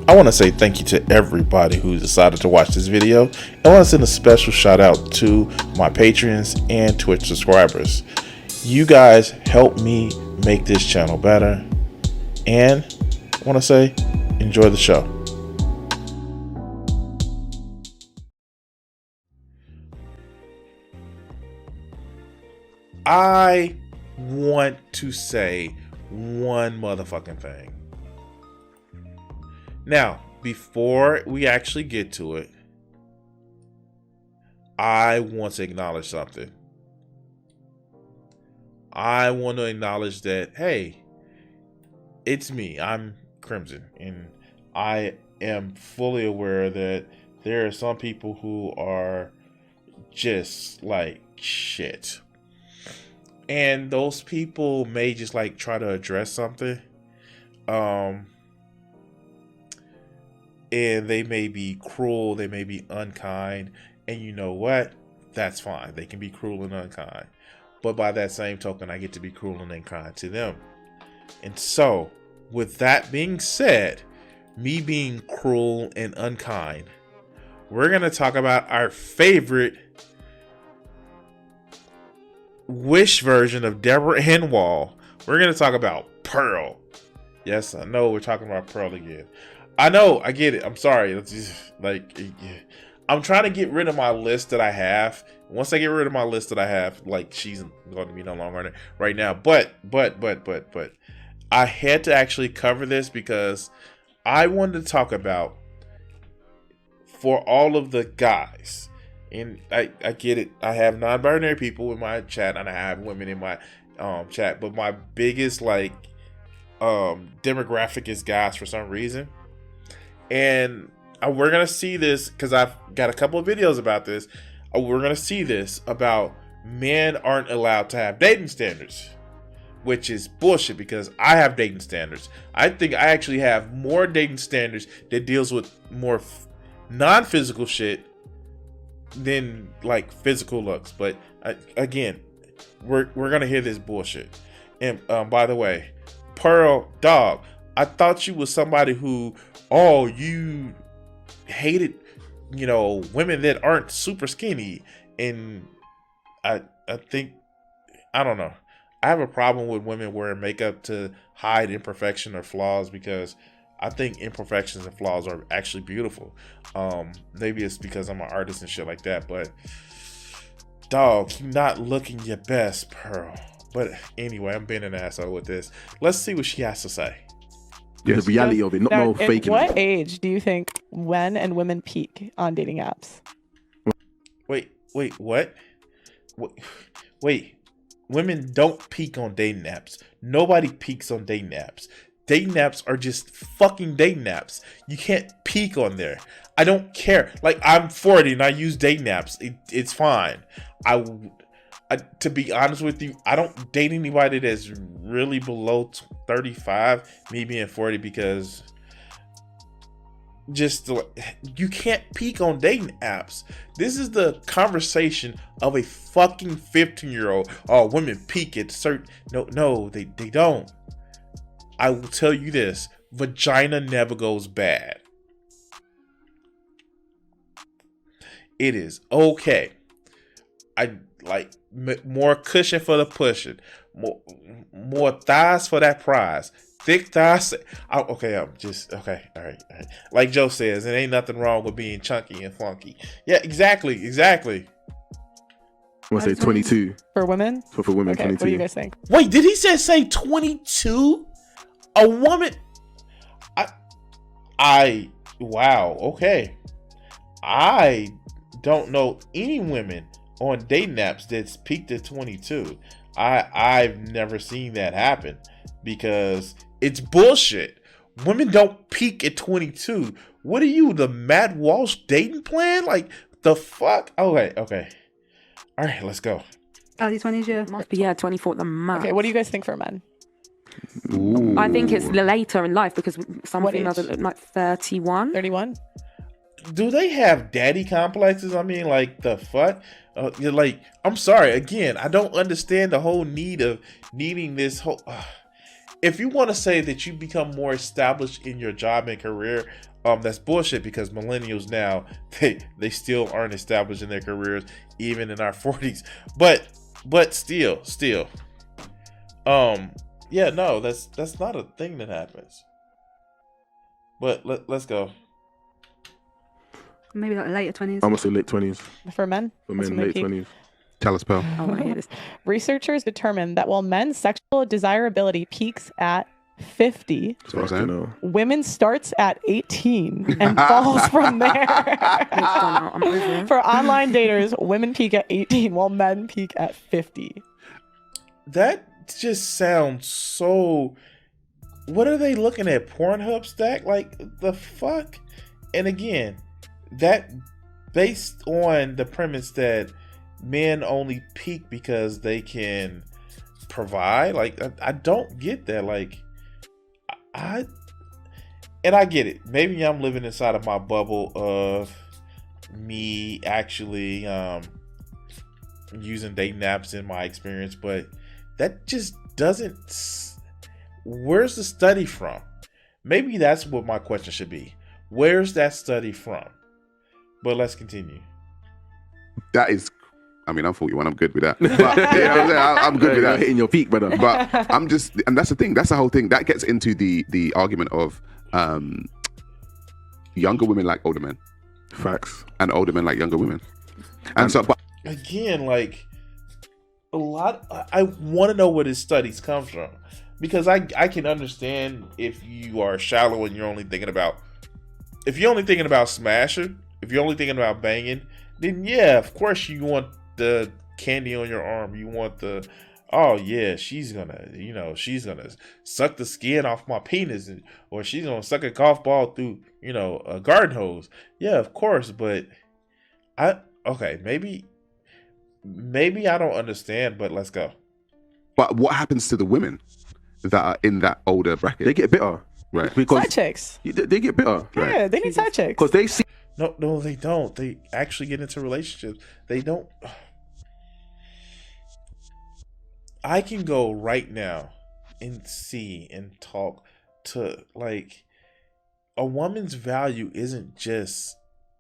I want to say thank you to everybody who decided to watch this video. And I want to send a special shout out to my patrons and Twitch subscribers. You guys help me make this channel better. And I want to say, enjoy the show. I want to say one motherfucking thing. Now, before we actually get to it, I want to acknowledge something. I want to acknowledge that, hey, it's me. I'm Crimson, and I am fully aware that there are some people who are just like shit. And those people may just like try to address something. And they may be cruel, they may be unkind, and you know what? That's fine. They can be cruel and unkind. But by that same token, I get to be cruel and unkind to them. And so, with that being said, me being cruel and unkind, we're going to talk about our favorite Wish version of Deborah Ann Wall. We're going to talk about Pearl. Yes, I know we're talking about Pearl again. I know, I get it. I'm sorry. It's just, like, I'm trying to get rid of my list that I have. Once I get rid of my list that I have, like, she's going to be no longer on it right now. But I had to actually cover this because I wanted to talk about, for all of the guys, and I get it. I have non-binary people in my chat and I have women in my chat, but my biggest demographic is guys for some reason. And we're going to see this because I've got a couple of videos about this. We're going to see this about men aren't allowed to have dating standards, which is bullshit because I have dating standards. I think I actually have more dating standards that deals with more non-physical shit than like physical looks. But again, we're going to hear this bullshit. And by the way, Pearl, dog, I thought you was somebody who, you hated, women that aren't super skinny. And I think, I don't know. I have a problem with women wearing makeup to hide imperfection or flaws because I think imperfections and flaws are actually beautiful. Maybe it's because I'm an artist and shit like that, but dog, you're not looking your best, Pearl. But anyway, I'm being an asshole with this. Let's see what she has to say. Yeah, the reality of it, not no faking. At what age do you think men and women peak on dating apps? Wait, what? Wait, women don't peak on dating apps. Nobody peaks on dating apps. Dating apps are just fucking dating apps. You can't peak on there. I don't care. Like, I'm 40 and I use dating apps. It's fine. To be honest with you, I don't date anybody that's really below 35, me being 40, because you can't peak on dating apps. This is the conversation of a fucking 15-year-old. Oh, women peak at certain... No, they don't. I will tell you this. Vagina never goes bad. It is okay. I like more cushion for the pushing, more thighs for that prize, thick thighs. Okay, okay. All right. Like Joe says, it ain't nothing wrong with being chunky and funky. Yeah, exactly. I want to say 22 for women. For women, okay, 22. What do you guys think? Wait, did he say 22? A woman? Wow. Okay. I don't know any women on dating apps that's peaked at 22. I've never seen that happen because it's bullshit. Women don't peak at 22. What are you, the Matt Walsh dating plan? Like, the fuck? Okay. All right, let's go. Early 20s, yeah. Must be, 24 the max. Okay, what do you guys think for men? Ooh. I think it's later in life because some What females age? are like 31. 31? Do they have daddy complexes? I mean, like, the fuck? You're like, I'm sorry, again, I don't understand the whole need of needing this whole... if you want to say that you become more established in your job and career, that's bullshit, because millennials now, they still aren't established in their careers, even in our 40s. But still, yeah, no, that's not a thing that happens. But let's go. Maybe like later 20s. I'm gonna say late 20s. For men? For That's men, when they late peak. 20s. Tell us, Pearl. I want to hear this. Researchers determined that while men's sexual desirability peaks at 50, That's what I'm saying. women starts at 18 and falls from there. I'm over it. For online daters, women peak at 18 while men peak at 50. That just sounds so. What are they looking at? Pornhub stack? Like, the fuck? And again, that based on the premise that men only peak because they can provide. Like, I don't get that. Like, I get it. Maybe I'm living inside of my bubble of me actually using dating apps in my experience, but that just doesn't. Where's the study from? Maybe that's what my question should be. Where's that study from? But let's continue. That is, I mean, I'm 41. I'm good with that. But, I'm good with You're that. hitting your peak, brother. But I'm just, and that's the thing. That's the whole thing. That gets into the argument of younger women like older men, Facts. and older men like younger women. And so, but Again, like, a lot. I want to know where this studies comes from, because I can understand if you are shallow and you're only thinking about, if you're only thinking about smashing, if you're only thinking about banging, then yeah, of course you want the candy on your arm. You want the, oh yeah, she's gonna suck the skin off my penis, or she's gonna suck a golf ball through, a garden hose. Yeah, of course, but maybe I don't understand, but let's go. but what happens to the women that are in that older bracket? They get bitter. Right. Because Side chicks. they get bitter. Yeah, Right. they need side chicks. Because they see No, they don't. They actually get into relationships. They don't. I can go right now and see and talk to, like, a woman's value isn't just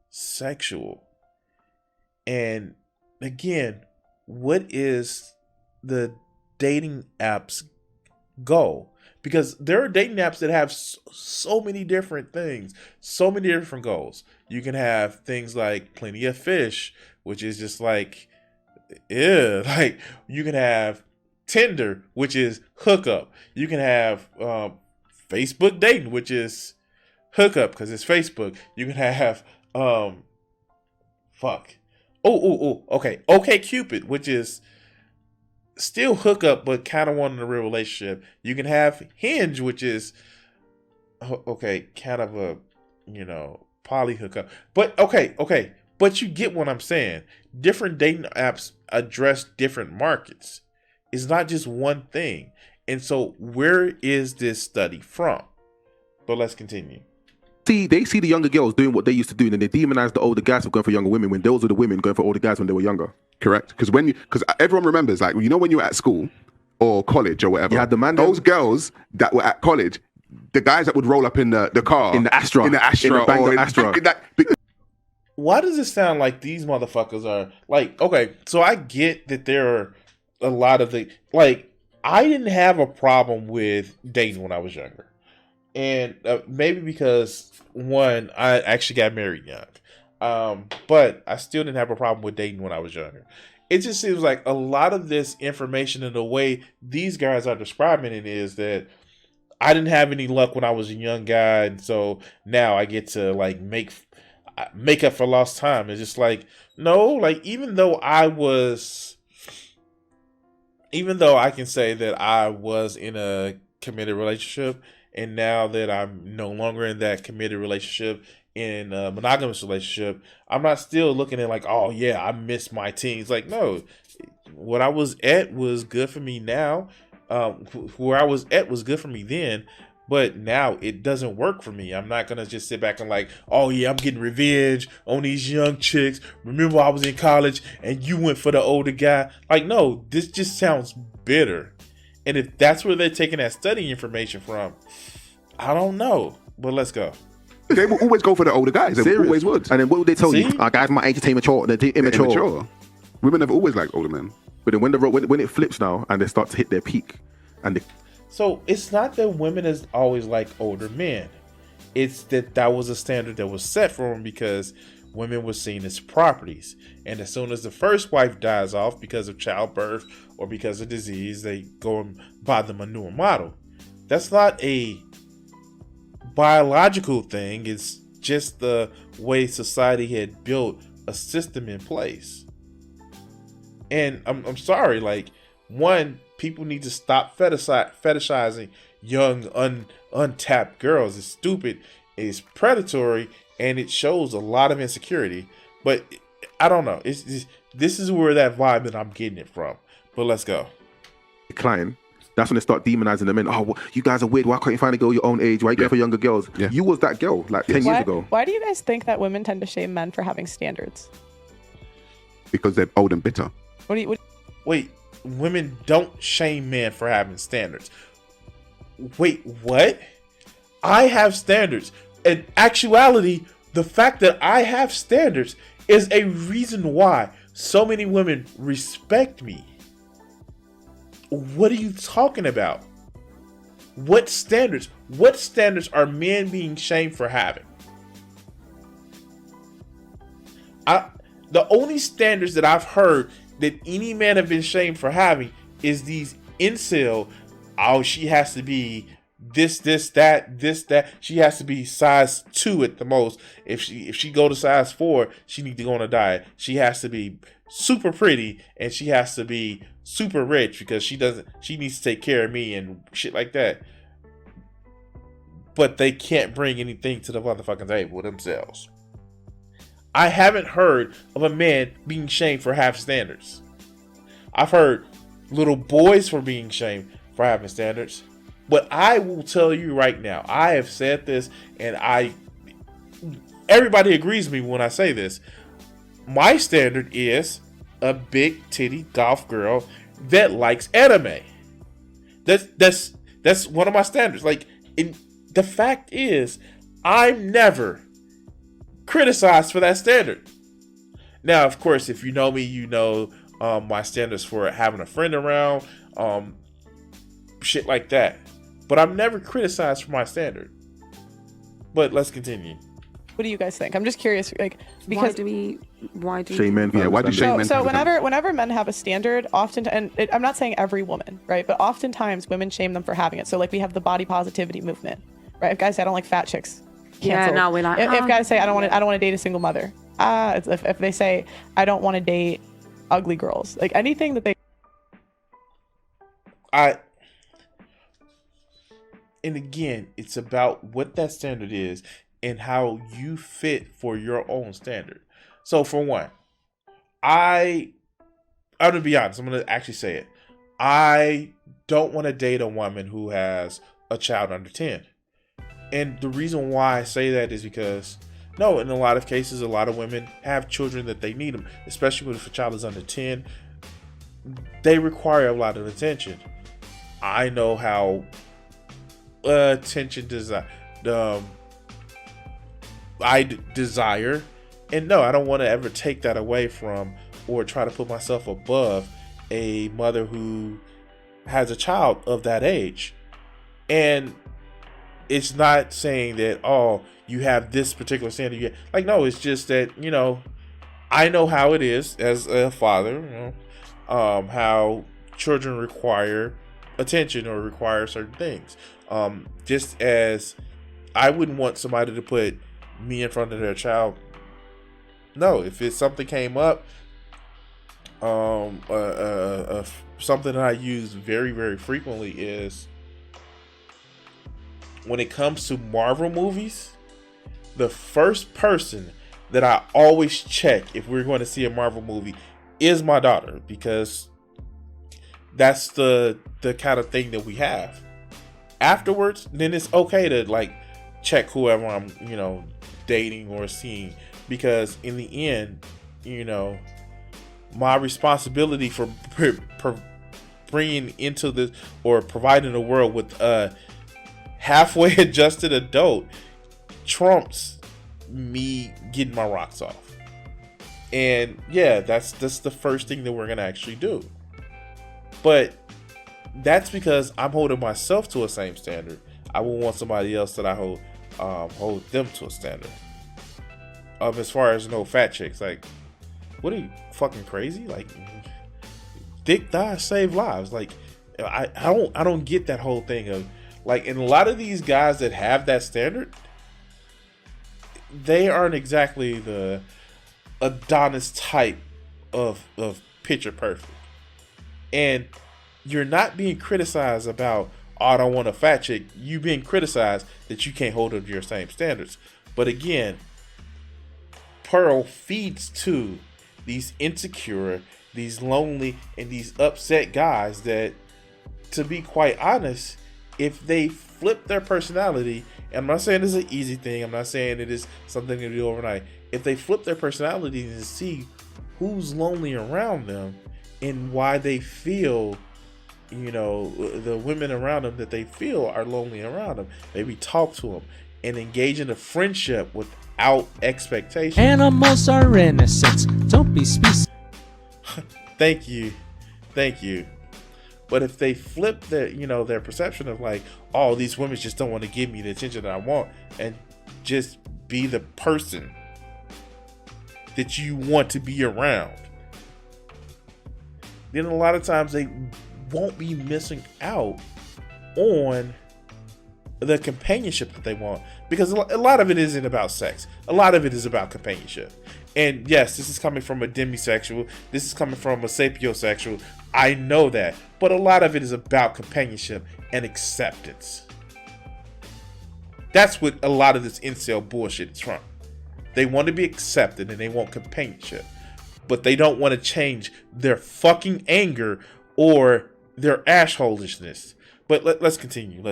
sexual. And again, what is the dating apps goal? Because there are dating apps that have so many different things, so many different goals. You can have things like Plenty of Fish, which is just like, yeah, like, you can have Tinder, which is hookup. You can have Facebook dating, which is hookup because it's Facebook. You can have okay, Cupid, which is still hookup but kind of wanting a real relationship. You can have Hinge, which is kind of a poly hookup. But okay, but you get what I'm saying. Different dating apps address different markets. It's not just one thing. And so where is this study from? But let's continue. they see the younger girls doing what they used to do, and then they demonize the older guys for going for younger women when those were the women going for older guys when they were younger. Correct. Because everyone remembers, like, when you were at school or college or whatever, You had the man those girls that were at college, the guys that would roll up in the car, In the Astra. in the Astra, In the banged or up Astra. Why does it sound like these motherfuckers are like, okay, so I get that there are a lot of I didn't have a problem with dating when I was younger. And maybe because, one, I actually got married young. But I still didn't have a problem with dating when I was younger. It just seems like a lot of this information and the way these guys are describing it is that I didn't have any luck when I was a young guy, and so now I get to like make up for lost time. It's just like, no, like even though I can say that I was in a committed relationship, and now that I'm no longer in that committed relationship, in a monogamous relationship, I'm not still looking at like, oh yeah, I miss my teens. Like, no, what I was at was good for me now. Where I was at was good for me then, but now it doesn't work for me. I'm not gonna just sit back and like, oh yeah, I'm getting revenge on these young chicks. Remember I was in college and you went for the older guy. Like, no, this just sounds bitter. And if that's where they're taking that study information from, I don't know. But let's go. They will always go for the older guys. They Serious. always would. And then what would they tell you? See? Guys my age is immature. They're immature. Immature. Women have always liked older men. But then when it flips now and they start to hit their peak, and So it's not that women is always like older men. It's that was a standard that was set for them because women were seen as properties. And as soon as the first wife dies off because of childbirth or because of disease, they go and buy them a newer model. That's not a biological thing. It's just the way society had built a system in place. And I'm sorry, like, one, people need to stop fetishizing young, untapped girls. It's stupid, it's predatory, and it shows a lot of insecurity. But I don't know. This is where that vibe that I'm getting it from. But let's go. decline, that's when they start demonizing the men. Oh, well, you guys are weird. Why can't you find a girl your own age? Why you go for younger girls? Yeah. You was that girl like 10 years ago. Why do you guys think that women tend to shame men for having standards? Because they're old and bitter. Wait, women don't shame men for having standards. Wait, what? I have standards. In actuality, the fact that I have standards is a reason why so many women respect me. What are you talking about? What standards? What standards are men being shamed for having? The only standards that I've heard that any man have been shamed for having is these incel. Oh, she has to be this, that. She has to be size 2 at the most. If she go to size 4, she needs to go on a diet. She has to be super pretty and she has to be super rich because she needs to take care of me and shit like that. But they can't bring anything to the motherfucking table themselves. I haven't heard of a man being shamed for having standards. I've heard little boys for being shamed for having standards. But I will tell you right now, I have said this and everybody agrees with me when I say this. My standard is a big titty golf girl that likes anime. That's one of my standards. Like, the fact is, I'm never criticized for that standard. Now, of course, if you know me, you know my standards for having a friend around, shit like that. But I'm never criticized for my standard. But let's continue. What do you guys think? I'm just curious, like, because why do Shame men. Yeah, why do shame men? so whenever men have a standard, I'm not saying every woman, right? But oftentimes women shame them for having it. So like we have the body positivity movement, right? If guys say I don't like fat chicks, Yeah, canceled. no, we're like, if guys say I don't want to date a single mother, if they say I don't want to date ugly girls, like anything that they. And again, it's about what that standard is and how you fit for your own standard. So for one, I'm gonna be honest. I'm gonna actually say it. I don't want to date a woman who has a child under 10. And the reason why I say that is because, no, in a lot of cases, a lot of women have children that they need them, especially if a child is under 10. They require a lot of attention. I know how attention I desire, and no, I don't want to ever take that away from or try to put myself above a mother who has a child of that age. And it's not saying that, oh, you have this particular standard. Like, no, it's just that, I know how it is as a father, how children require attention or require certain things. Just as I wouldn't want somebody to put me in front of their child. No, if it's something came up, something that I use very, very frequently is when it comes to Marvel movies, the first person that I always check if we're going to see a Marvel movie is my daughter, because that's the kind of thing that we have. Afterwards, then it's okay to like check whoever I'm, dating or seeing, because in the end, my responsibility for bringing into this or providing the world with a halfway adjusted adult trumps me getting my rocks off. And yeah, that's the first thing that we're gonna actually do. But that's because I'm holding myself to a same standard. I will want somebody else that I hold them to a standard. As far as no fat chicks, like, what are you, fucking crazy? Like, thick thighs save lives. Like, I don't get that whole thing of, like, and a lot of these guys that have that standard, they aren't exactly the Adonis type of picture perfect. And you're not being criticized about, oh, I don't want a fat chick. You being criticized that you can't hold her to your same standards. But again, Pearl feeds to these insecure, these lonely, and these upset guys that, to be quite honest, if they flip their personality, and I'm not saying it's an easy thing, I'm not saying it is something to do overnight. If they flip their personalities and see who's lonely around them and why they feel, you know, the women around them that they feel are lonely around them, maybe talk to them and engage in a friendship without expectation. Animals are innocent. Don't be species. Thank you. But if they flip their, you know, their perception of like, oh, these women just don't want to give me the attention that I want, and just be the person that you want to be around, then a lot of times they won't be missing out on the companionship that they want, because a lot of it isn't about sex. A lot of it is about companionship. And yes, this is coming from a demisexual. This is coming from a sapiosexual. I know that. But a lot of it is about companionship and acceptance. That's what a lot of this incel bullshit is from. They want to be accepted and they want companionship. But they don't want to change their fucking anger or their assholishness. But let's continue.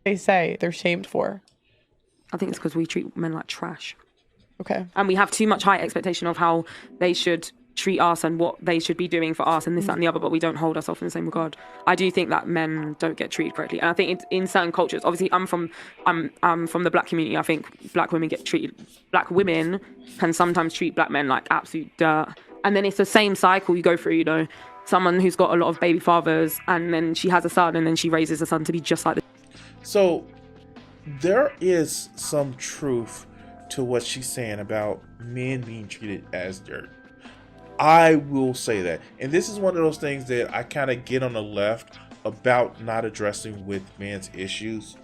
They say they're shamed for. I think it's because we treat men like trash. Okay. And we have too much high expectation of how they should treat us and what they should be doing for us and this, that, and the other, but we don't hold ourselves in the same regard. I do think that men don't get treated correctly. And I think in certain cultures, obviously I'm from the black community. I think black women can sometimes treat black men like absolute dirt. And then it's the same cycle you go through, you know, someone who's got a lot of baby fathers and then she has a son and then she raises a son to be just like this. So there is some truth to what she's saying about men being treated as dirt. I will say that. And this is one of those things that I kind of get on the left about not addressing with men's issues.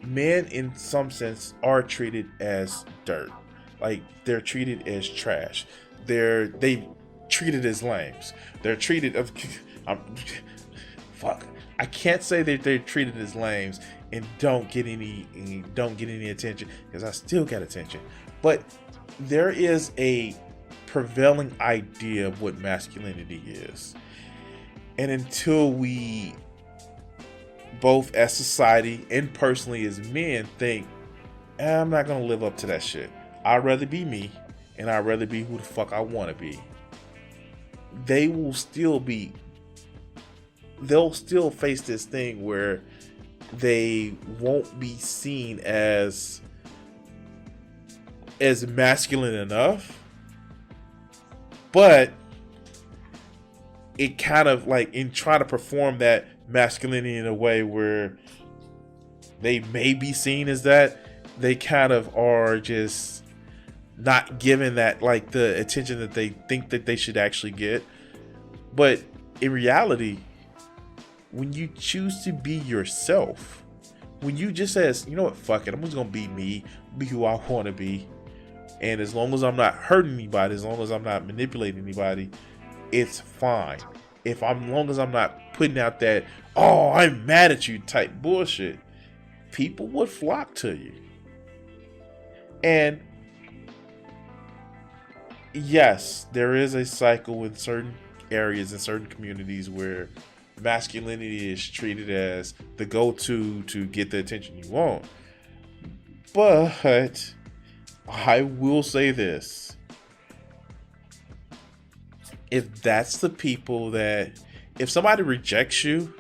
Men, in some sense, are treated as dirt. Like, they're treated as trash. They treated as lames. They're treated of fuck. I can't say that they're treated as lames and don't get any attention, because I still got attention. But there is a prevailing idea of what masculinity is. And until we both as society and personally as men think, I'm not going to live up to that shit. I'd rather be me and I'd rather be who the fuck I want to be. They'll still face this thing where they won't be seen as masculine enough, but it kind of like in trying to perform that masculinity in a way where they may be seen as that, they kind of are just not given that, like, the attention that they think that they should actually get. But in reality, when you choose to be yourself, when you just says, you know what, fuck it, I'm just gonna be me, be who I want to be, and as long as I'm not hurting anybody, as long as I'm not manipulating anybody, it's fine. As long as I'm not putting out that, oh, I'm mad at you type bullshit, people would flock to you. And yes, there is a cycle in certain areas, in certain communities, where masculinity is treated as the go-to to get the attention you want. But I will say this: if that's the people that if somebody rejects you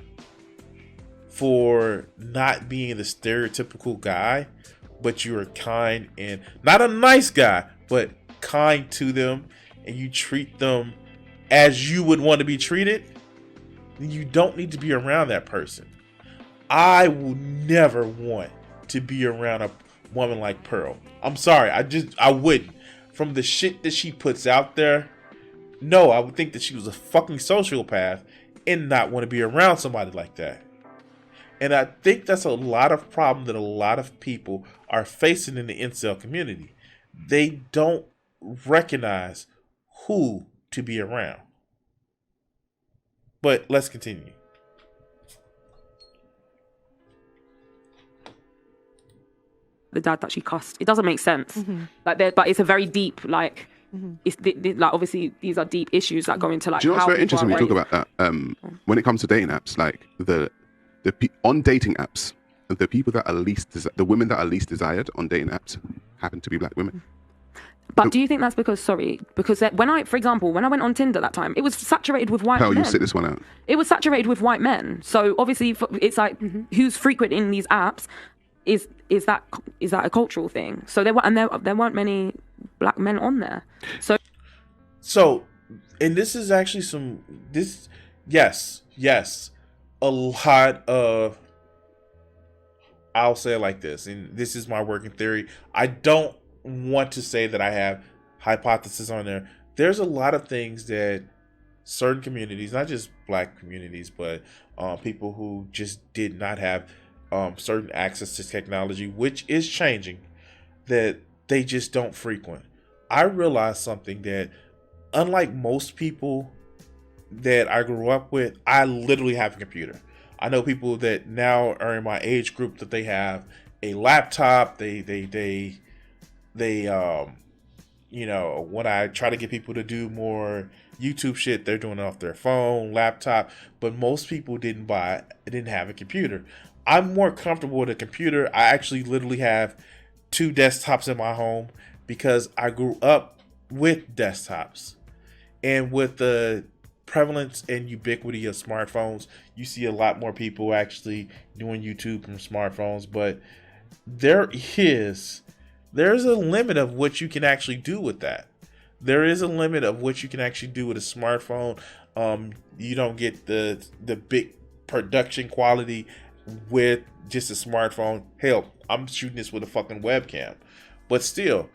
for not being the stereotypical guy, but you are kind and not a nice guy, but kind to them, and you treat them as you would want to be treated, then you don't need to be around that person. I will never want to be around a woman like Pearl. I'm sorry, I wouldn't. From the shit that she puts out there, no, I would think that she was a fucking sociopath and not want to be around somebody like that. And I think that's a lot of problem that a lot of people are facing in the incel community. They don't recognize who to be around. But let's continue. The dad that she cussed. It doesn't make sense. But it's a very deep, like, it's like, obviously these are deep issues that go into, like, Do you know what's how very people interesting are when you talk raised. about that? When it comes to dating apps, like on dating apps, the people that are the women that are least desired on dating apps happen to be black women. But do you think that's because when I went on Tinder that time, it was saturated with white Hell, men. you sit this one out. It was saturated with white men. So obviously it's like, who's frequent in these apps? Is that a cultural thing? So there weren't many black men on there. So and this is actually yes, a lot of, I'll say it like this, and this is my working theory. I don't want to say that I have hypothesis on there. There's a lot of things that certain communities, not just black communities, but people who just did not have certain access to technology, which is changing, that they just don't frequent. I realized something, that unlike most people that I grew up with, I literally have a computer. I know people that now are in my age group that they have a laptop. They you know, when I try to get people to do more YouTube shit, they're doing it off their phone, laptop. But most people didn't have a computer. I'm more comfortable with a computer. I actually literally have 2 desktops in my home because I grew up with desktops. And with the prevalence and ubiquity of smartphones, you see a lot more people actually doing YouTube from smartphones. But there's a limit of what you can actually do with that. There is a limit of what you can actually do with a smartphone. You don't get the big production quality with just a smartphone. Hell, I'm shooting this with a fucking webcam. But still,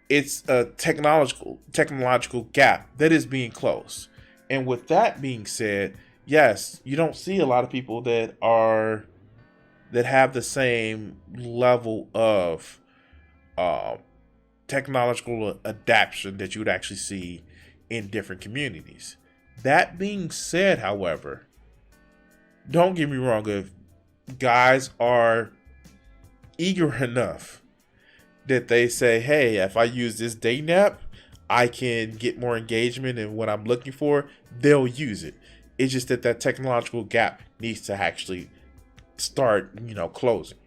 it's a technological gap that is being closed. And with that being said, yes, you don't see a lot of people that have the same level of technological adaptation that you would actually see in different communities. That being said, however, don't get me wrong, if guys are eager enough that they say, hey, if I use this dating app, I can get more engagement in what I'm looking for, they'll use it. It's just that technological gap needs to actually start, closing.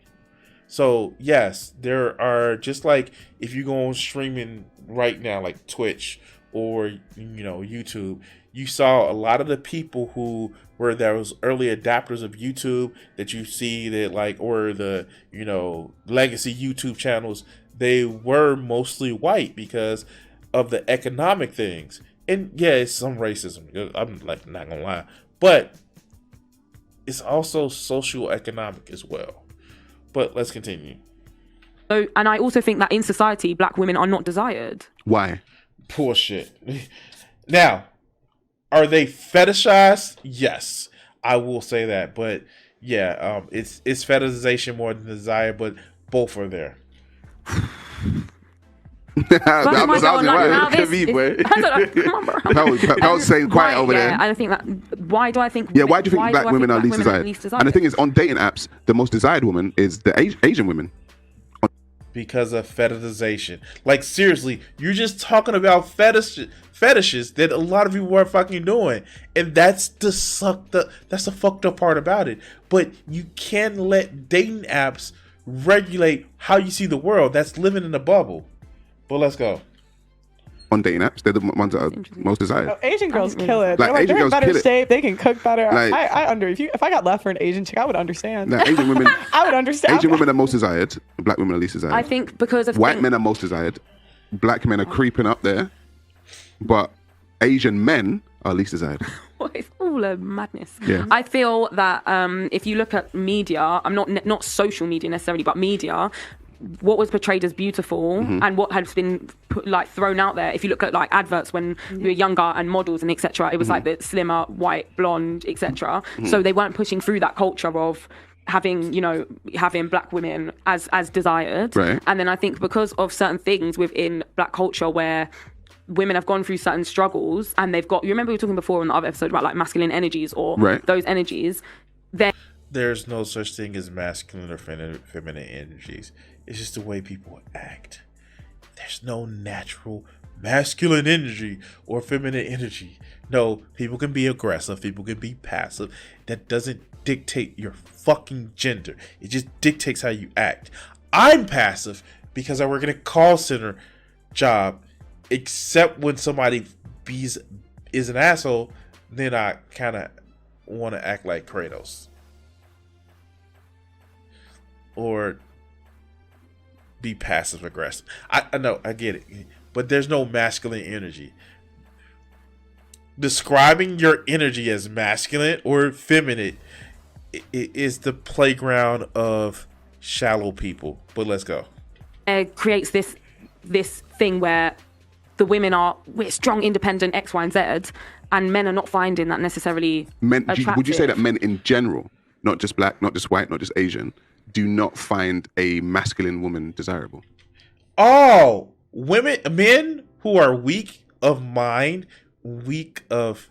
So yes, there are, just like if you go on streaming right now, like Twitch or YouTube, you saw a lot of the people who were those early adapters of YouTube that you see that or the legacy YouTube channels, they were mostly white because of the economic things. And yeah, it's some racism. I'm not gonna lie, but it's also socio-economic as well. But let's continue. So, and I also think that in society, black women are not desired. Why? Bullshit. Now, are they fetishized? Yes, I will say that. But yeah, it's fetishization more than desire, but both are there. That was I was saying quiet over there. I think that. Why do I think? Yeah, why do you think black women are least desired? And the thing is, on dating apps, the most desired woman is the Asian women. Because of fetishization. Like, seriously, you're just talking about fetishes that a lot of people are fucking doing, and that's the fucked up part about it. But you can let dating apps regulate how you see the world. That's living in a bubble. But let's go. on dating apps. They're the ones that are most desired. Oh, Asian girls kill it. Like, They're, Asian they're in girls better kill it. shape. They can cook better. Like- If I got left for an Asian chick, I would understand. Like, Asian women, I would understand. Asian women are most desired. Black women are least desired. I think because of White men are most desired. Black men are creeping up there, but Asian men are least desired. It's all a madness. Yeah. I feel that if you look at media, I'm not social media necessarily, but media, what was portrayed as beautiful and what has been thrown out there. If you look at like adverts when we were younger and models and etc., it was like the slimmer, white, blonde, etc. So they weren't pushing through that culture of having black women as desired. Right. And then I think because of certain things within black culture where women have gone through certain struggles and they've got, you remember we were talking before in the other episode about like masculine energies or those energies, There's no such thing as masculine or feminine energies. It's just the way people act. There's no natural masculine energy or feminine energy. No, people can be aggressive. People can be passive. That doesn't dictate your fucking gender. It just dictates how you act. I'm passive because I work in a call center job. Except when somebody is an asshole, then I kind of want to act like Kratos. Or be passive aggressive. I know, I get it. But there's no masculine energy. Describing your energy as masculine or feminine is the playground of shallow people. But let's go. It creates this thing where the women we're strong, independent, X, Y, and Z, and men are not finding that necessarily attractive. Would you say that men in general, not just black, not just white, not just Asian, do not find a masculine woman desirable? Oh, men who are weak of mind, weak of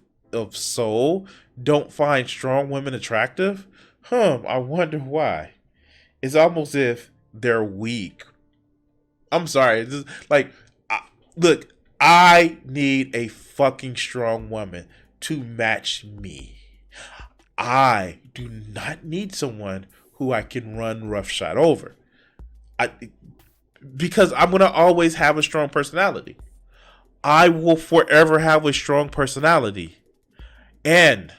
soul, don't find strong women attractive? I wonder why. It's almost as if they're weak. I'm sorry. It's just, like, look, I need a fucking strong woman to match me. I do not need someone who I can run roughshod over. Because I'm going to always have a strong personality. I will forever have a strong personality. And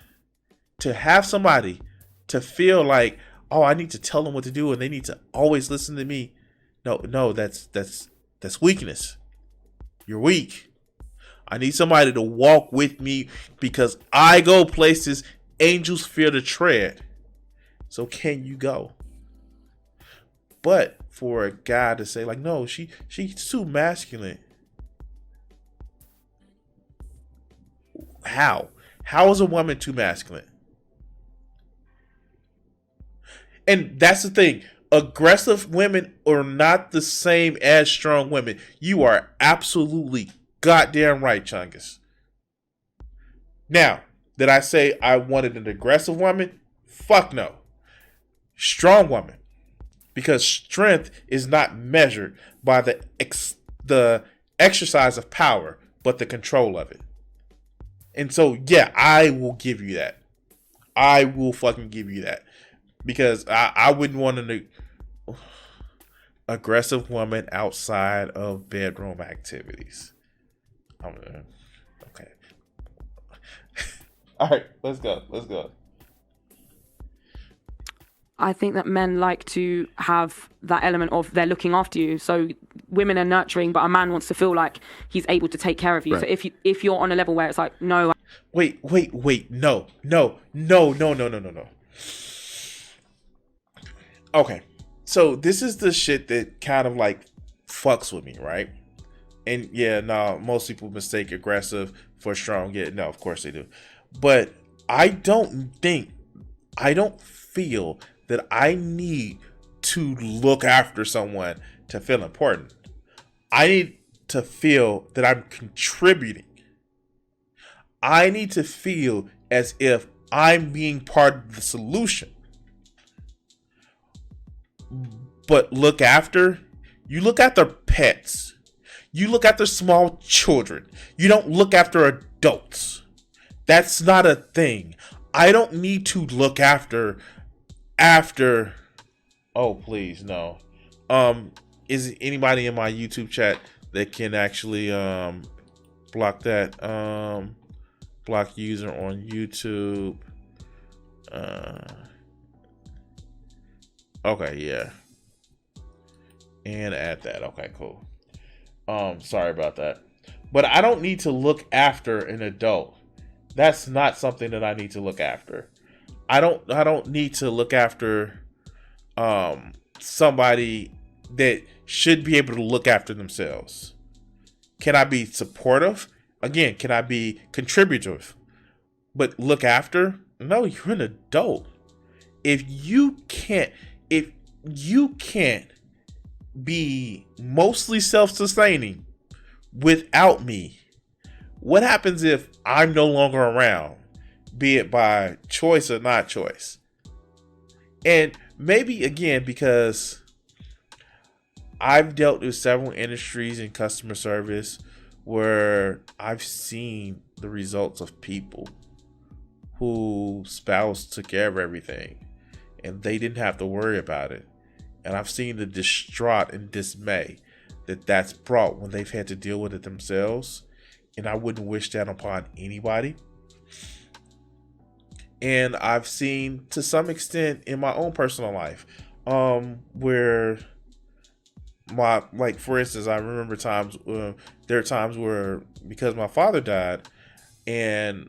to have somebody to feel like, oh, I need to tell them what to do and they need to always listen to me. No, that's weakness. You're weak. I need somebody to walk with me because I go places angels fear to tread. So can you go? But for a guy to say like, no, she's too masculine. How? How is a woman too masculine? And that's the thing. Aggressive women are not the same as strong women. You are absolutely goddamn right, Chungus. Now, did I say I wanted an aggressive woman? Fuck no. Strong woman. Because strength is not measured by the exercise of power, but the control of it. And so, yeah, I will give you that. I will fucking give you that. Because I wouldn't want an aggressive woman outside of bedroom activities. Okay. All right, let's go. I think that men like to have that element of they're looking after you. So women are nurturing, but a man wants to feel like he's able to take care of you. Right. So if you're on a level where it's like, no. Wait. No. Okay. So this is the shit that kind of like fucks with me, right? And yeah, no, most people mistake aggressive for strong. Yeah, no, of course they do. But I don't feel that I need to look after someone to feel important. I need to feel that I'm contributing. I need to feel as if I'm being part of the solution. But look after pets. You look after small children. You don't look after adults. That's not a thing. I don't need to look after. Oh, please, no. Is anybody in my YouTube chat that can actually block that. Block user on YouTube. Okay, yeah. And add that. Okay, cool. Sorry about that. But I don't need to look after an adult. That's not something that I need to look after. I don't need to look after somebody that should be able to look after themselves. Can I be supportive? Again, can I be contributive? But look after? No, you're an adult. If you can't be mostly self-sustaining without me, what happens if I'm no longer around, be it by choice or not choice? And maybe, again, because I've dealt with several industries in customer service where I've seen the results of people whose spouse took care of everything and they didn't have to worry about it. And I've seen the distraught and dismay that that's brought when they've had to deal with it themselves. And I wouldn't wish that upon anybody. And I've seen, to some extent, in my own personal life, where for instance, I remember there are times where, because my father died, and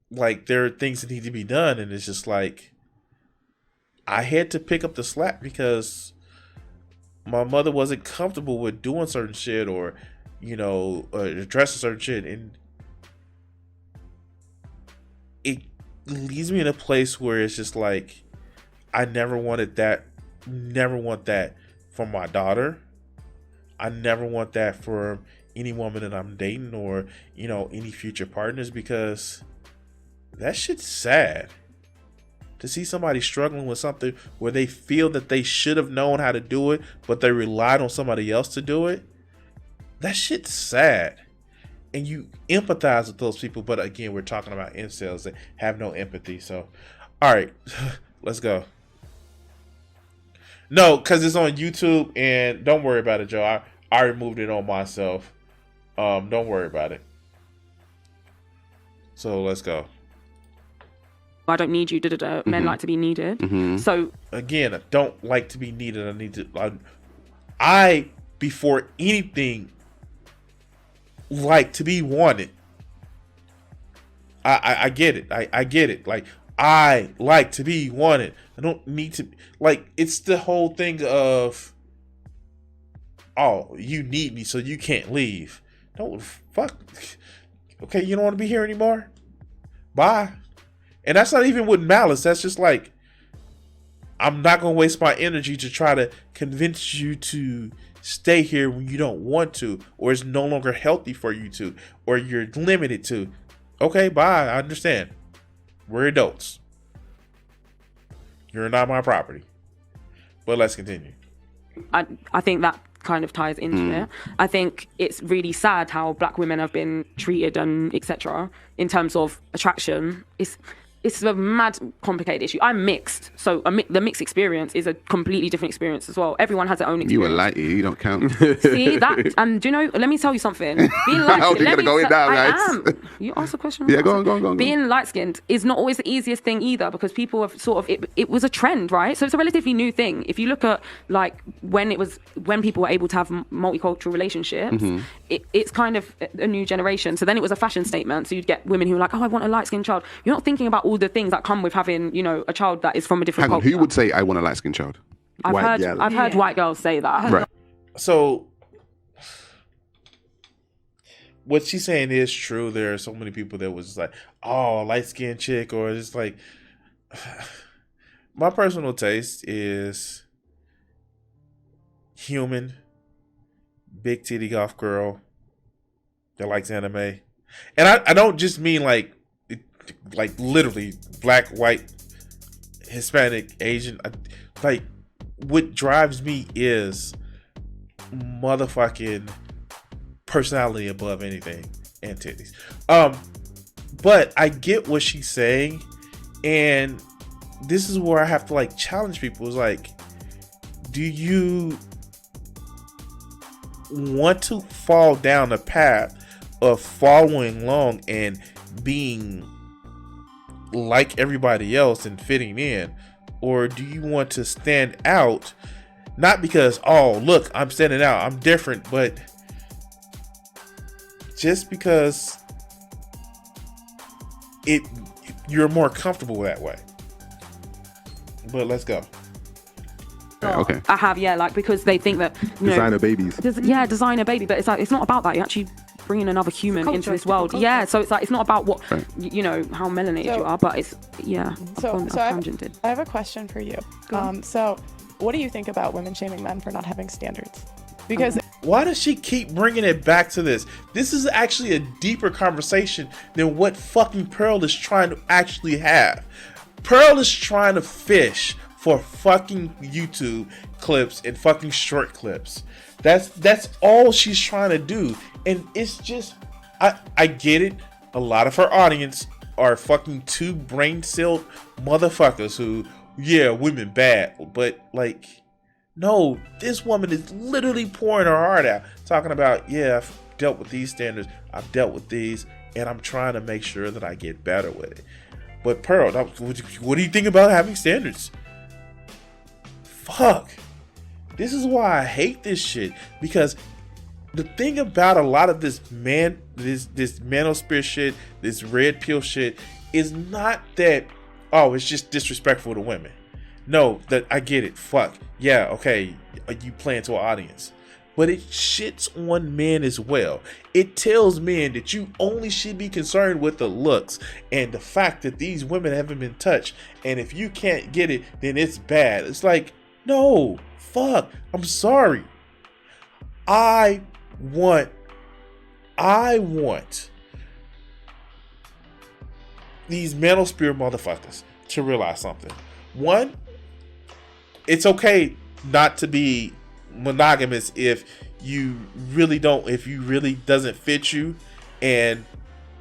like there are things that need to be done, and it's just like I had to pick up the slack because my mother wasn't comfortable with doing certain shit or, addressing certain shit, and it leaves me in a place where it's just like I never want that for my daughter. I never want that for any woman that I'm dating or, any future partners, because that shit's sad. To see somebody struggling with something where they feel that they should have known how to do it, but they relied on somebody else to do it, that shit's sad. And you empathize with those people. But again, we're talking about incels that have no empathy. So, all right, let's go. No, because it's on YouTube, and don't worry about it, Joe. I removed it on myself. Don't worry about it. So let's go. I don't need you. Men like to be needed. So again, I don't like to be needed. I before anything like to be wanted. I get it. I get it. Like, I like to be wanted. I don't need to, like, it's the whole thing of, oh, you need me so you can't leave. No, fuck. Okay, you don't want to be here anymore? Bye. And that's not even with malice. That's just like, I'm not going to waste my energy to try to convince you to stay here when you don't want to, or it's no longer healthy for you to, or you're limited to. Okay, bye. I understand. We're adults. You're not my property. But let's continue. I think that kind of ties into it. I think it's really sad how black women have been treated and etc. in terms of attraction. It's a mad, complicated issue. I'm mixed, so the mixed experience is a completely different experience as well. Everyone has their own experience. You were light, you don't count. See that? And do you know? Let me tell you something. Being light-skinned, I am. You asked a question. Yeah, go on. Being light-skinned is not always the easiest thing either, because people have sort of it was a trend, right? So it's a relatively new thing. If you look at like when people were able to have multicultural relationships, it's kind of a new generation. So then it was a fashion statement. So you'd get women who were like, oh, I want a light-skinned child. You're not thinking about all the things that come with having, a child that is from a different culture. Who would say I want a light-skinned child? I've heard white girls say that. Right. So what she's saying is true. There are so many people that was just like, oh, light-skinned chick, or just like, my personal taste is human, big titty golf girl that likes anime. And I don't just mean like literally black, white, Hispanic, Asian. Like, what drives me is motherfucking personality above anything, and titties. But I get what she's saying, and this is where I have to like challenge people. It's like, do you want to fall down the path of following along and being like everybody else and fitting in? Or do you want to stand out, not because, oh, look, I'm standing out, I'm different, but just because you're more comfortable that way? But let's go. Okay. I have, yeah, like, because they think that Designer babies. designer baby, but it's like, it's not about that. You're actually bringing another human Culture, into this it's world. culture. Yeah, so it's like, it's not about what Right. how melanated So- you are, but it's So I've I tangented. have a question for you. So what do you think about women shaming men for not having standards? Because Why does she keep bringing it back to this? This is actually a deeper conversation than what fucking Pearl is trying to actually have. Pearl is trying to fish for fucking YouTube clips and fucking short clips. That's all she's trying to do. And it's just, I get it. A lot of her audience are fucking two brain celled motherfuckers who, yeah, women bad. But like, no, this woman is literally pouring her heart out, talking about, yeah, I've dealt with these standards, I've dealt with these, and I'm trying to make sure that I get better with it. But Pearl, what do you think about having standards? Fuck. This is why I hate this shit, because the thing about a lot of this manosphere shit, this red pill shit, is not that, oh, it's just disrespectful to women. No, that I get it. Fuck. Yeah, okay, you playing to an audience. But it shits on men as well. It tells men that you only should be concerned with the looks and the fact that these women haven't been touched. And if you can't get it, then it's bad. It's like, no, fuck. I'm sorry. I want these manosphere motherfuckers to realize something. One, it's okay not to be monogamous if you really doesn't fit you. And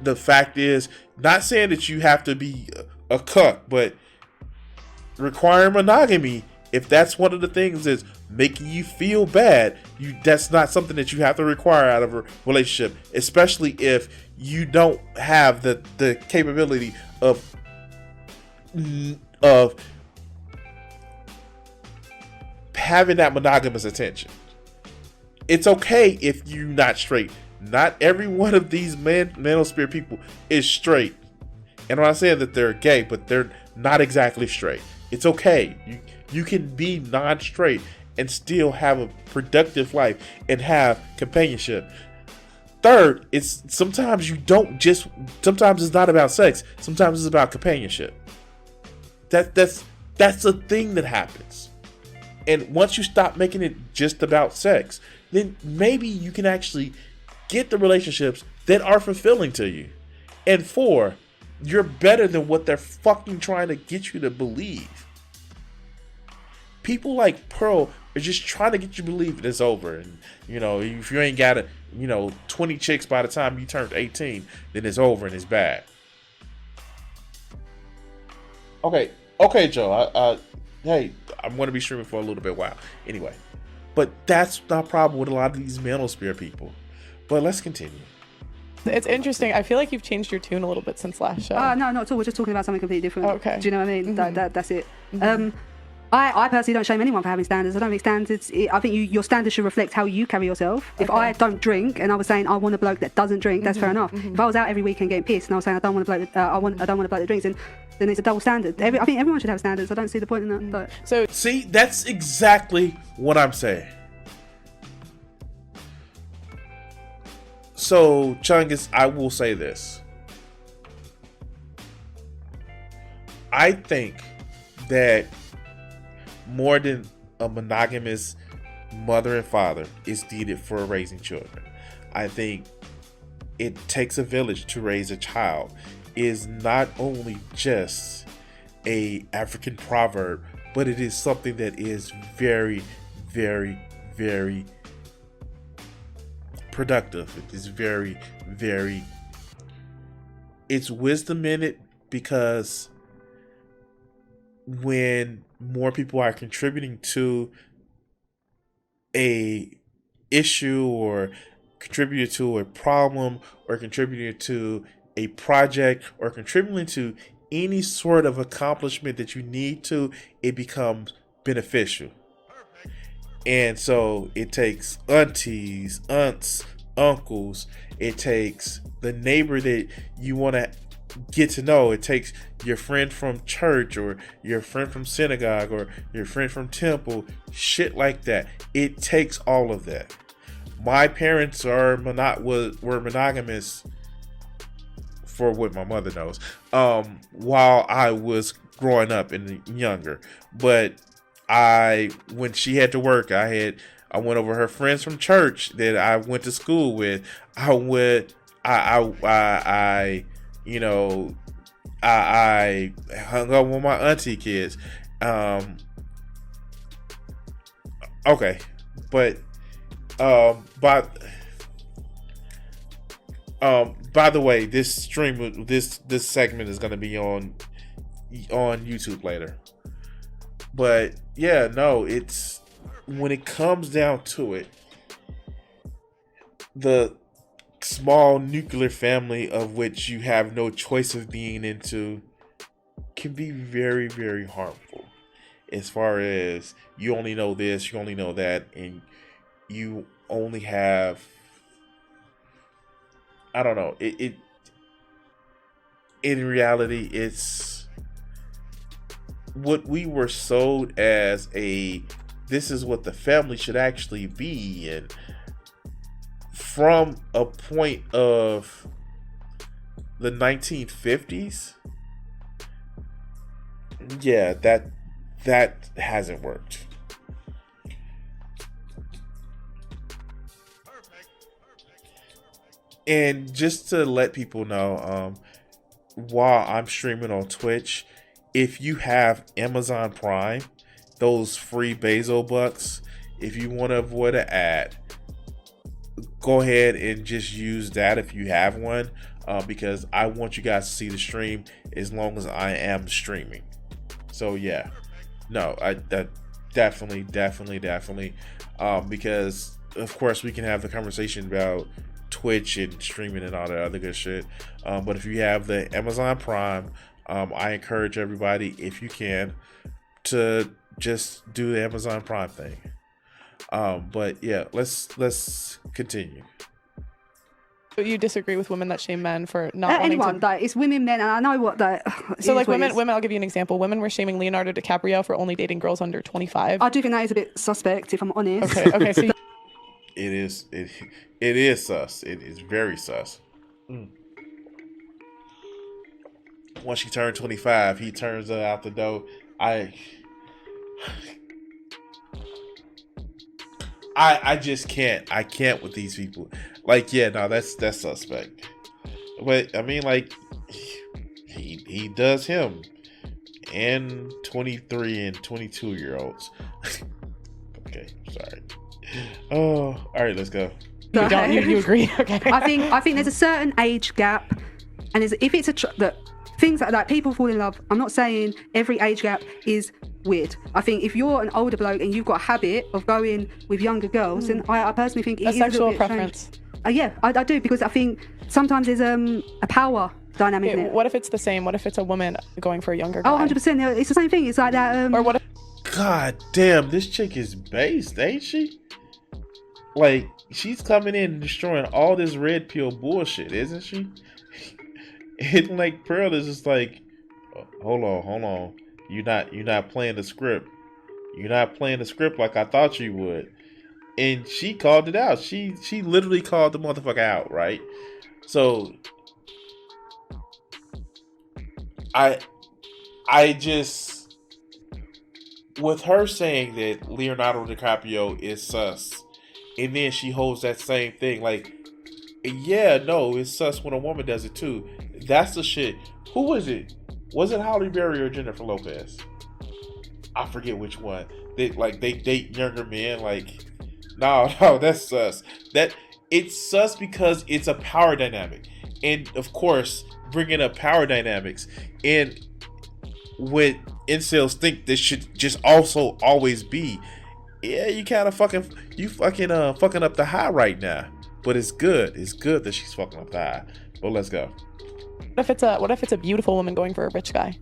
the fact is, not saying that you have to be a cuck, but requiring monogamy, if that's one of the things that's making you feel bad, that's not something that you have to require out of a relationship, especially if you don't have the capability of having that monogamous attention. It's okay if you're not straight. Not every one of these manosphere people is straight. And I'm not saying that they're gay, but they're not exactly straight. It's okay. You can be non-straight and still have a productive life and have companionship. Third, sometimes it's not about sex. Sometimes it's about companionship. That's a thing that happens. And once you stop making it just about sex, then maybe you can actually get the relationships that are fulfilling to you. And four, you're better than what they're fucking trying to get you to believe. People like Pearl are just trying to get you to believe that it's over. And, if you ain't got 20 chicks by the time you turned 18, then it's over and it's bad. Okay, Joe. Hey, I'm going to be streaming for a little bit while. Anyway, but that's not a problem with a lot of these manosphere people. But let's continue. it's interesting. I feel like you've changed your tune a little bit since last show. No, not at all. We're just talking about something completely different. Okay. Do you know what I mean? Mm-hmm. That's it. I personally don't shame anyone for having standards. I don't think standards. I think your standards should reflect how you carry yourself. If I don't drink and I was saying I want a bloke that doesn't drink, that's fair enough. If I was out every weekend getting pissed and I was saying I don't want a bloke, I don't want a bloke that drinks, then it's a double standard. I think everyone should have standards. I don't see the point in that. So See, that's exactly what I'm saying. So, Chungus, I will say this. I think that more than a monogamous mother and father is needed for raising children. I think it takes a village to raise a child is not only just a African proverb, but it is something that is very, very, very productive. It is very, very, it's wisdom in it, because when more people are contributing to a issue or contributed to a problem or contributed to a project or contributing to any sort of accomplishment that you need to, it becomes beneficial. And so it takes aunties, aunts, uncles. It takes the neighbor that you want to get to know. It takes your friend from church or your friend from synagogue or your friend from temple, shit like that. It takes all of that. My parents were monogamous, for what my mother knows, while I was growing up and younger. But when she had to work, I went over her friends from church that I went to school with. I hung up with my auntie kids. Okay, but by the way, this segment is going to be on YouTube later. But yeah, no, it's when it comes down to it, the small nuclear family of which you have no choice of being into can be very, very harmful. As far as you only know this, you only know that, and you only have, I don't know, it in reality, it's what we were sold as this is what the family should actually be. And from a point of the 1950s, yeah, that hasn't worked. And just to let people know, while I'm streaming on Twitch, if you have Amazon Prime, those free Bezos bucks, if you want to avoid an ad, go ahead and just use that if you have one, because I want you guys to see the stream as long as I am streaming. So yeah, no, that definitely, because of course we can have the conversation about Twitch and streaming and all that other good shit. But if you have the Amazon Prime, I encourage everybody, if you can, to just do the Amazon Prime thing. But yeah, let's continue. So you disagree with women that shame men for not wanting anyone, to... like, it's women, men, and I know what that. So like women, I'll give you an example. Women were shaming Leonardo DiCaprio for only dating girls under 25. I do think that is a bit suspect, if I'm honest. Okay, so It is sus. It is very sus. Once she turned 25, he turns her out the door. I just can't. I can't with these people. Like, yeah, no, that's suspect. But I mean, like, he does him and 23 and 22-year-olds. Okay, sorry. Oh, all right, let's go. you agree? Okay. I think there's a certain age gap, and if it's that things like people fall in love. I'm not saying every age gap is weird. I think if you're an older bloke and you've got a habit of going with younger girls, then I personally think it a is sexual a little bit preference. strange. Yeah, I do, because I think sometimes there's a power dynamic in it. What if it's the same? What if it's a woman going for a younger guy? Oh, 100%. It's the same thing. It's like that. Or what if... God damn, this chick is based, ain't she? Like, she's coming in and destroying all this red pill bullshit, isn't she? And like Pearl is just like, hold on. You're not playing the script. You're not playing the script like I thought you would. And she called it out. She literally called the motherfucker out, right? So I just, with her saying that Leonardo DiCaprio is sus, and then she holds that same thing, like, yeah, no, it's sus when a woman does it too. That's the shit. Who was it? Was it Halle Berry or Jennifer Lopez? I forget which one. They date younger men. Like, no, that's sus. It's sus because it's a power dynamic, and of course, bringing up power dynamics and what incels think this should just also always be. Yeah, you kind of fucking up the high right now. But it's good. It's good that she's fucking up the eye. But let's go. What if it's a beautiful woman going for a rich guy?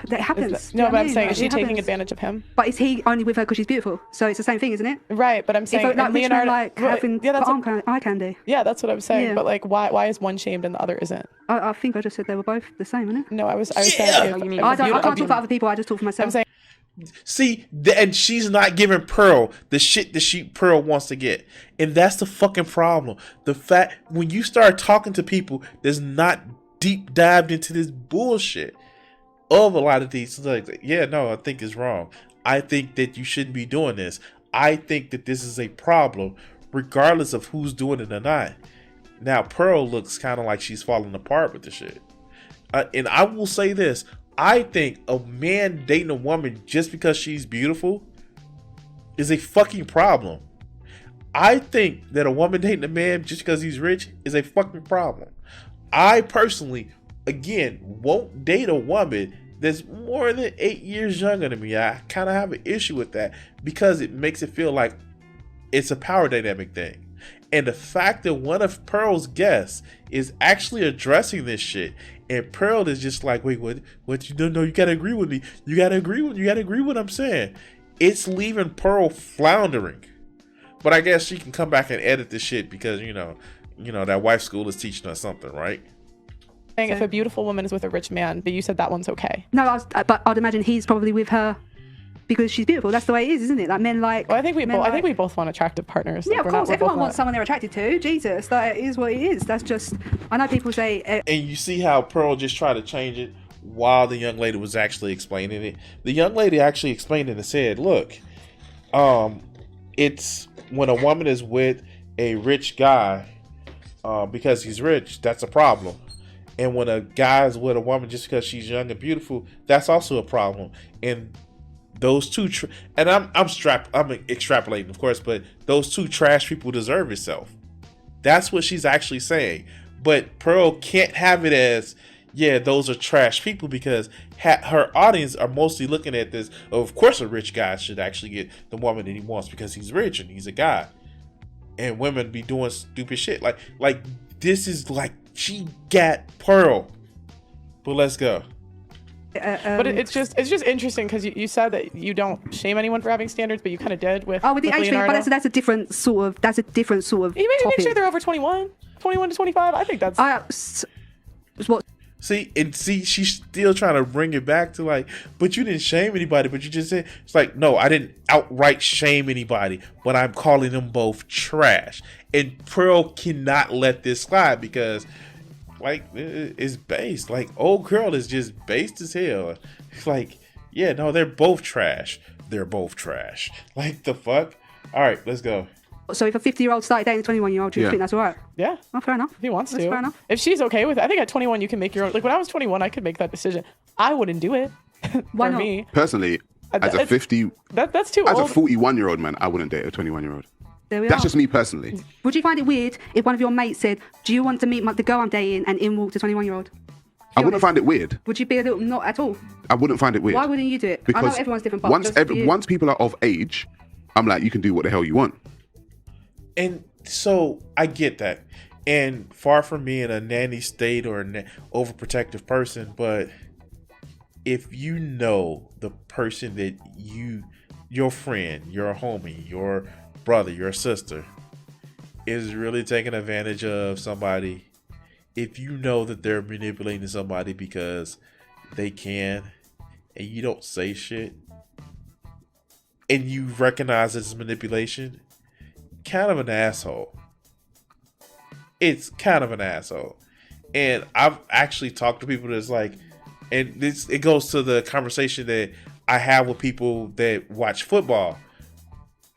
That happens. No, You know but what I I'm mean? saying, Like, is she it taking happens. advantage of him? But is he only with her because she's beautiful? So it's the same thing, isn't it? Right, but I'm saying, If like and rich men Leonardo, like having eye candy. yeah, that's what I'm saying. Yeah. But like, why is one shamed and the other isn't? I think I just said they were both the same, isn't it? No, I was saying. Oh, you mean- I can't talk for other people. I just talk for myself. I'm saying, See, and she's not giving Pearl the shit that Pearl wants to get. And that's the fucking problem. The fact, when you start talking to people that's not deep dived into this bullshit of a lot of these, like, yeah, no, I think it's wrong. I think that you shouldn't be doing this. I think that this is a problem, regardless of who's doing it or not. Now, Pearl looks kind of like she's falling apart with the shit. And I will say this. I think a man dating a woman just because she's beautiful is a fucking problem. I think that a woman dating a man just because he's rich is a fucking problem. I personally, again, won't date a woman that's more than 8 years younger than me. I kind of have an issue with that because it makes it feel like it's a power dynamic thing. And the fact that one of Pearl's guests is actually addressing this shit, and Pearl is just like, wait, what you don't know? You gotta agree with me. You gotta agree with what I'm saying. It's leaving Pearl floundering. But I guess she can come back and edit the shit because you know that wife school is teaching us something, right? saying if a beautiful woman is with a rich man, but you said that one's okay. No, but I'd imagine he's probably with her because she's beautiful. That's the way it is, isn't it? Like men like. Well, I think we both want attractive partners. Yeah, Like, of course. Everyone wants someone they're attracted to. Jesus, that is what it is. That's just. I know people say. And you see how Pearl just tried to change it while the young lady was actually explaining it. The young lady actually explained it and said, "Look, it's when a woman is with a rich guy because he's rich, that's a problem." And when a guy's with a woman just because she's young and beautiful, that's also a problem. And those two, and I'm extrapolating, of course, but those two trash people deserve itself. That's what she's actually saying. But Pearl can't have it as, yeah, those are trash people because her audience are mostly looking at this. Of course, a rich guy should actually get the woman that he wants because he's rich and he's a guy. And women be doing stupid shit. Like this is like she got Pearl. But let's go. But it's just interesting because you said that you don't shame anyone for having standards, but you kind of did with. Oh, with the age thing, Leonardo. but that's a different sort of. That's a different sort of. You make topic. sure they're over 21 to 25. I think that's. What? See, she's still trying to bring it back to like, but you didn't shame anybody, but you just said, it's like, no, I didn't outright shame anybody, but I'm calling them both trash. And Pearl cannot let this slide because, like, it's based. Like, old girl is just based as hell. It's like, yeah, no, they're both trash. They're both trash. Like, the fuck? All right, let's go. So if a 50-year-old started dating a 21-year-old, do you think that's all right? Yeah. Oh, fair enough. If he wants That's to. fair enough. If she's okay with it. I think at 21 you can make your own. Like when I was 21, I could make that decision. I wouldn't do it. Why for not? me. Personally, as a 50, That's too as a old. 41-year-old man, I wouldn't date a 21-year-old. There we That's are. just me personally. Would you find it weird if one of your mates said, "Do you want to meet the girl I'm dating?" and in walked a 21-year-old? I wouldn't find it weird. Would you be a little not at all? I wouldn't find it weird. Why wouldn't you do it? I Because know everyone's different. But once people are of age, I'm like, you can do what the hell you want. And so I get that. And far from being a nanny state or an overprotective person, but if you know the person that your friend, your homie, your brother, your sister is really taking advantage of somebody, if you know that they're manipulating somebody because they can and you don't say shit and you recognize it's manipulation, kind of an asshole. It's kind of an asshole. And I've actually talked to people that's like, and it goes to the conversation that I have with people that watch football.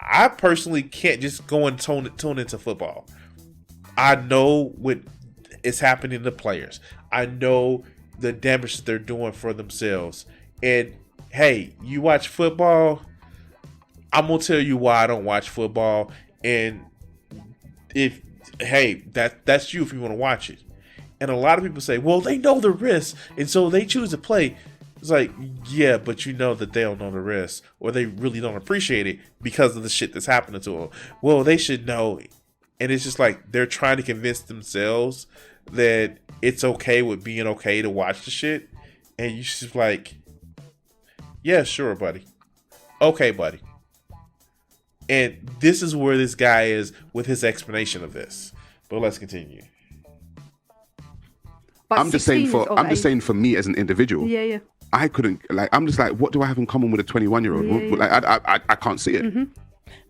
I personally can't just go and tune into football. I know what is happening to players. I know the damage that they're doing for themselves. And hey, you watch football, I'm gonna tell you why I don't watch football. And that's you if you want to watch it. And a lot of people say, well, they know the risks, and so they choose to play. It's like, yeah, but you know that they don't know the risk, or they really don't appreciate it because of the shit that's happening to them. Well, they should know. And it's just like they're trying to convince themselves that it's okay with being okay to watch the shit. And you just like, yeah, sure, buddy. Okay, buddy. And this is where this guy is with his explanation of this. But let's continue. But I'm just saying 16 is of age. for me as an individual. Yeah, yeah. I couldn't like. I'm just like, what do I have in common with a 21-year-old? Yeah. Like, I can't see it.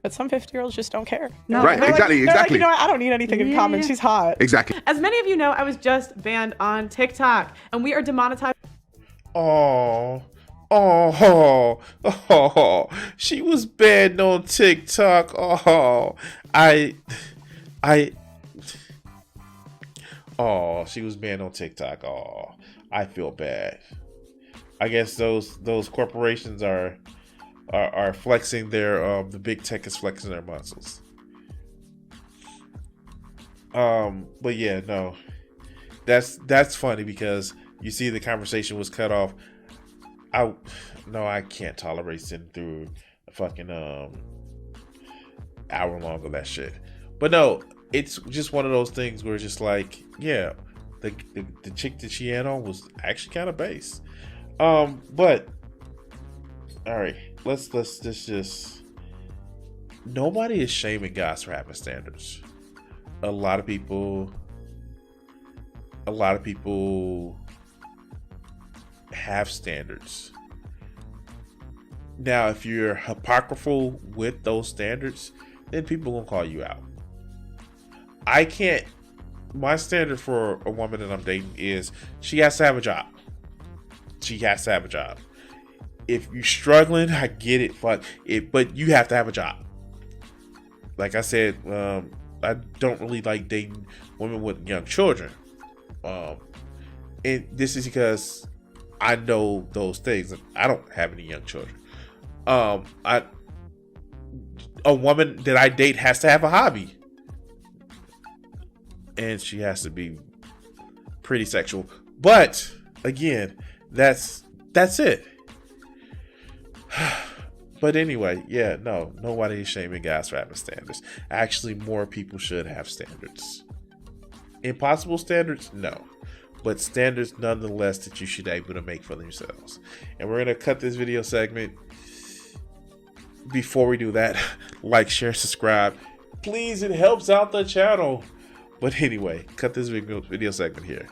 But some 50-year-olds just don't care. No. Right? They're Exactly. Like, they're like, exactly. you know what? I don't need anything in common. Yeah. She's hot. Exactly. As many of you know, I was just banned on TikTok, and we are demonetized. Oh, she was banned on TikTok. She was banned on TikTok. I feel bad. I guess those corporations are flexing their the big tech is flexing their muscles. But yeah, no, that's funny because you see the conversation was cut off. I can't tolerate sitting through a fucking hour long of that shit. But no, it's just one of those things where it's just like, yeah, the chick that she had on was actually kind of base. But all right, let's just nobody is shaming guys for having standards. A lot of people have standards. Now, if you're hypocritical with those standards, then people gonna call you out. My standard for a woman that I'm dating is she has to have a job. She has to have a job. If you're struggling, I get it, but you have to have a job. Like I said, I don't really like dating women with young children. And this is because I know those things. I don't have any young children. A woman that I date has to have a hobby, and she has to be pretty sexual. But again, that's it. But anyway, yeah, no, nobody is shaming guys for having standards. Actually, more people should have standards. Impossible standards, no. But standards nonetheless that you should be able to make for themselves. And we're going to cut this video segment. Before we do that, like, share, subscribe. Please, it helps out the channel. But anyway, cut this video segment here.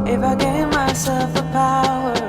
If I gave myself the power